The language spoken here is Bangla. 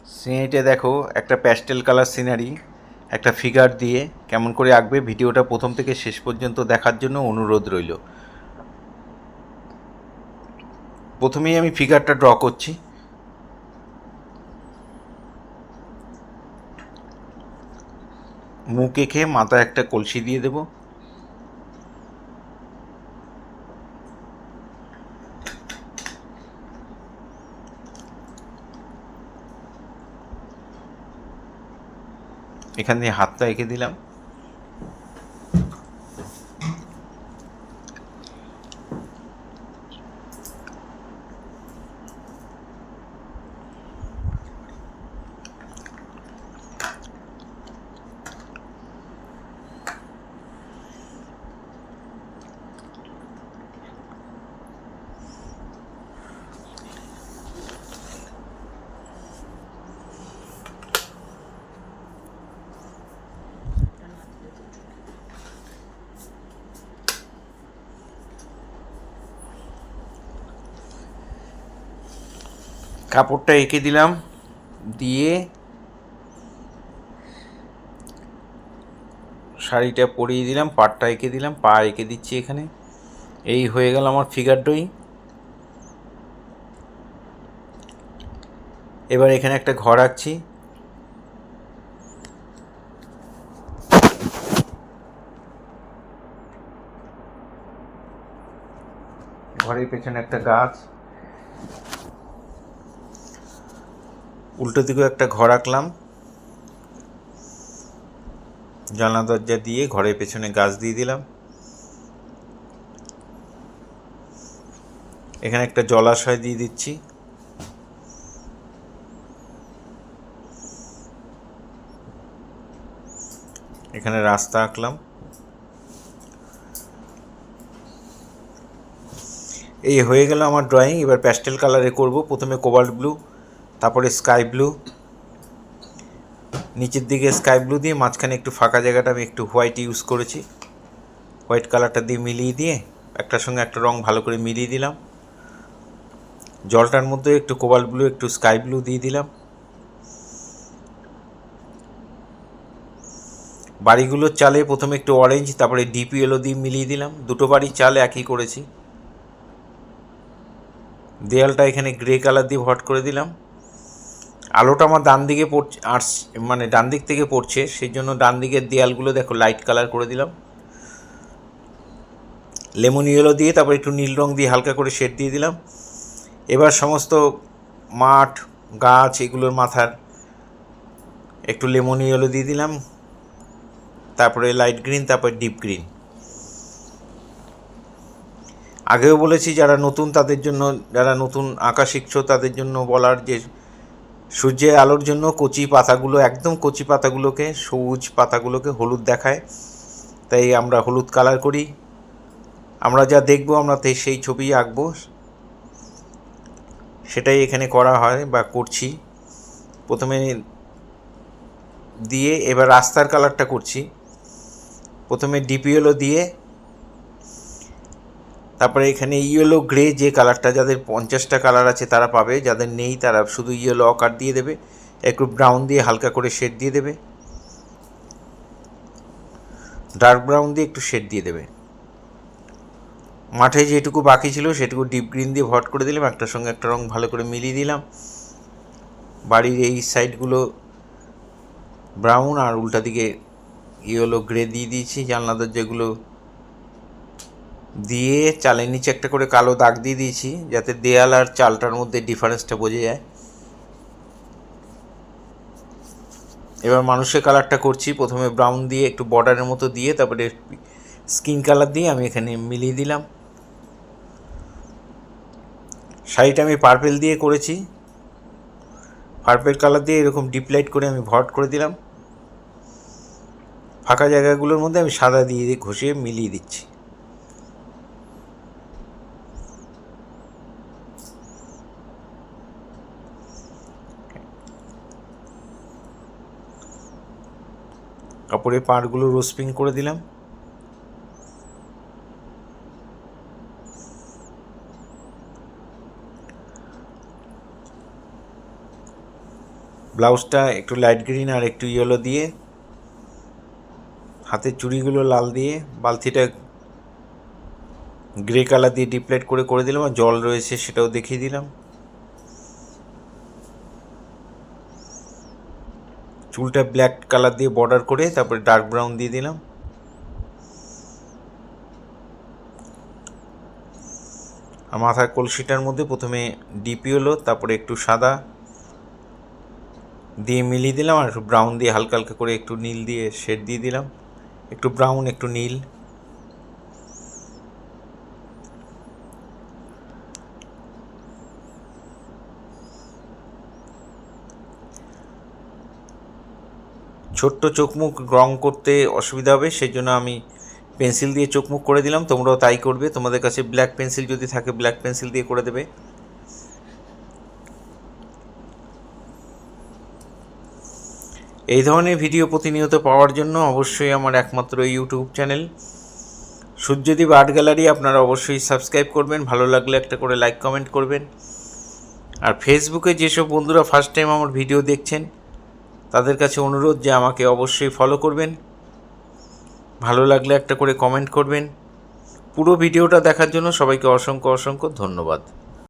সিনারিটা দেখো, একটা প্যাস্টেল কালার সিনারি, একটা ফিগার দিয়ে কেমন করে আঁকবে ভিডিওটা প্রথম থেকে শেষ পর্যন্ত দেখার জন্য অনুরোধ রইল। প্রথমেই আমি ফিগারটা ড্র করছি। মুখ এঁকে মাথায় একটা কলসি দিয়ে দেব। এখান দিয়ে হাতটা এঁকে দিলাম। কাপড়টা এঁকে দিলাম, দিয়ে শাড়িটা পরিয়ে দিলাম, পাড়টা এঁকে দিলাম, পা এঁকে দিচ্ছি এখানে। এই হয়ে গেল আমার ফিগার ড্রয়িং। এবার এখানে একটা ঘর আঁকছি। ঘরের পেছনে একটা গাছ, উল্টো দিকেও একটা ঘর আঁকলাম। জানলা দরজা দিয়ে ঘরের পেছনে গাছ দিয়ে দিলাম। এখানে একটা জলাশয় দিয়ে দিচ্ছি। এখানে রাস্তা আঁকলাম। এই হয়ে গেল আমার ড্রয়িং। এবার প্যাস্টেল কালারে করব। প্রথমে কোবাল্ট ব্লু, তারপরে স্কাই ব্লু, নিচের দিকে স্কাই ব্লু দিয়ে মাঝখানে একটু ফাঁকা জায়গাটা আমি একটু হোয়াইট ইউজ করেছি। হোয়াইট কালারটা দিয়ে মিলিয়ে দিয়ে একটার সঙ্গে একটা রং ভালো করে মিলিয়ে দিলাম। জলটার মধ্যে একটু কোবাল্ট ব্লু, একটু স্কাই ব্লু দিয়ে দিলাম। বাড়িগুলোর চালে প্রথমে একটু অরেঞ্জ, তারপরে ডিপ ইয়েলো দিয়ে মিলিয়ে দিলাম। দুটো বাড়ির চাল একই করেছি। দেয়ালটা এখানে গ্রে কালার দিয়ে ভট করে দিলাম। আলোটা আমার ডান দিকে পড়ছে, আর মানে ডান দিক থেকে পড়ছে, সেই জন্য ডান দিকের দেয়ালগুলো দেখো লাইট কালার করে দিলাম লেমন ইয়েলো দিয়ে। তারপর একটু নীল রং দিয়ে হালকা করে শেড দিয়ে দিলাম। এবার সমস্ত মাঠ, গাছ, এগুলোর মাথার একটু লেমন ইয়েলো দিয়ে দিলাম, তারপরে লাইট গ্রিন, তারপর ডিপ গ্রিন। আগেও বলেছি যারা নতুন তাদের জন্য, যারা নতুন আঁকা শিখছো তাদের জন্য বলার যে সূর্যের আলোর জন্য কচি পাতাগুলো, একদম কচি পাতাগুলোকে, সবুজ পাতাগুলোকে হলুদ দেখায়, তাই আমরা হলুদ কালার করি। আমরা যা দেখবো আমরা সেই ছবি আঁকবো, সেটাই এখানে করা হয় বা করছি। প্রথমে দিয়ে এবার রাস্তার কালারটা করছি। প্রথমে ডিপ ইয়েলো দিয়ে, তারপরে এখানে ইয়েলো গ্রে যে কালারটা, যাদের 50টা কালার আছে তারা পাবে, যাদের নেই তারা শুধু ইয়েলো অকার দিয়ে দেবে। একটু ব্রাউন দিয়ে হালকা করে শেড দিয়ে দেবে, ডার্ক ব্রাউন দিয়ে একটু শেড দিয়ে দেবে। মাঠে যেটুকু বাকি ছিল সেটুকু ডিপ গ্রিন দিয়ে ভট করে দিলাম, একটার সঙ্গে একটা রং ভালো করে মিলিয়ে দিলাম। বাড়ির এই সাইডগুলো ব্রাউন আর উল্টা দিকে ইয়েলো গ্রে দিয়ে দিয়েছি। জানলা দরজাগুলো দিয়ে চালের নিচে একটা করে কালো দাগ দিয়ে দিয়েছি, যাতে দেয়াল আর চালটার মধ্যে ডিফারেন্সটা বোঝা যায়। এবার মানুষের কালারটা করছি। প্রথমে ব্রাউন দিয়ে একটু বর্ডারের মতো দিয়ে, তারপরে স্কিন কালার দিয়ে আমি এখানে মিলিয়ে দিলাম। শাড়িটা আমি পার্পেল দিয়ে করেছি। পার্পেল কালার দিয়ে এরকম ডিপ লাইট করে আমি ভট করে দিলাম। ফাঁকা জায়গাগুলোর মধ্যে আমি সাদা দিয়ে ঘষিয়ে মিলিয়ে দিচ্ছি। কাপড়ের পাড়গুলো রোস্পিং করে দিলাম। ব্লাউজটা একটু লাইট গ্রিন আর একটু ইয়েলো দিয়ে, হাতের চুড়িগুলো লাল দিয়ে, বালতিটা গ্রে কালার দিয়ে ডিপ লাইট করে দিলাম, আর জল রয়েছে সেটাও দেখিয়ে দিলাম। চুলটা ব্ল্যাক কালার দিয়ে বর্ডার করে তারপরে ডার্ক ব্রাউন দিয়ে দিলাম। আর মাথার কলসিটার মধ্যে প্রথমে ডিপ ইয়েলো, তারপরে একটু সাদা দিয়ে মিলিয়ে দিলাম, আর একটু ব্রাউন দিয়ে হালকা হালকা করে একটু নীল দিয়ে শেড দিয়ে দিলাম, একটু ব্রাউন একটু নীল। ছোট্ট চোখ মুখ রং করতে অসুবিধা হবে, সেই জন্য আমি পেন্সিল দিয়ে চোখ মুখ করে দিলাম। তোমরাও তাই করবে, তোমাদের কাছে ব্ল্যাক পেন্সিল যদি থাকে ব্ল্যাক পেন্সিল দিয়ে করে দেবে। এই ধরনের ভিডিও প্রতিনিয়ত পাওয়ার জন্য অবশ্যই আমার একমাত্র YouTube channel Suryadip art gallery আপনারা অবশ্যই সাবস্ক্রাইব করবেন, ভালো লাগলে একটা করে লাইক কমেন্ট করবেন। আর ফেসবুকে যেসব বন্ধুরা ফার্স্ট টাইম আমার ভিডিও দেখছেন তাদের কাছে অনুরোধ যে আমাকে অবশ্যই ফলো করবেন, ভালো লাগলে একটা করে কমেন্ট করবেন। পুরো ভিডিওটা দেখার জন্য সবাইকে অসংখ্য অসংখ্য ধন্যবাদ।